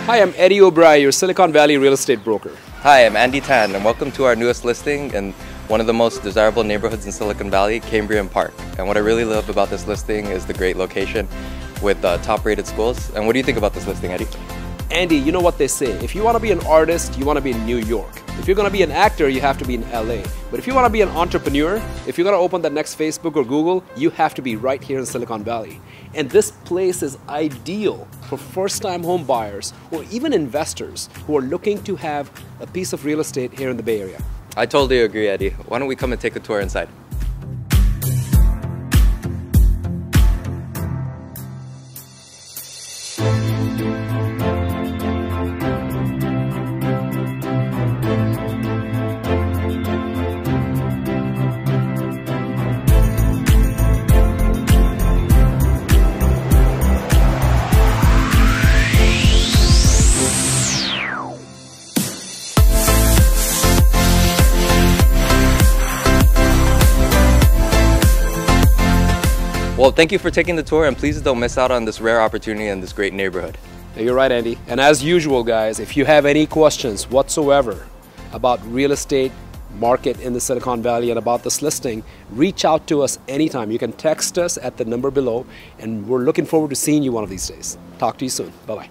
Hi, I'm Eddie Oberoi, your Silicon Valley real estate broker. Hi, I'm Andy Tan, and welcome to our newest listing in one of the most desirable neighborhoods in Silicon Valley, Cambrian Park. And what I really love about this listing is the great location with top-rated schools. And what do you think about this listing, Eddie? Andy, you know what they say, if you want to be an artist, you want to be in New York. If you're going to be an actor, you have to be in LA. But if you want to be an entrepreneur, if you're going to open that next Facebook or Google, you have to be right here in Silicon Valley. And this place is ideal for first-time home buyers or even investors who are looking to have a piece of real estate here in the Bay Area. I totally agree, Eddie. Why don't we come and take a tour inside? Well, thank you for taking the tour, and please don't miss out on this rare opportunity in this great neighborhood. You're right, Andy. And as usual, guys, if you have any questions whatsoever about real estate market in the Silicon Valley and about this listing, reach out to us anytime. You can text us at the number below, and we're looking forward to seeing you one of these days. Talk to you soon. Bye-bye.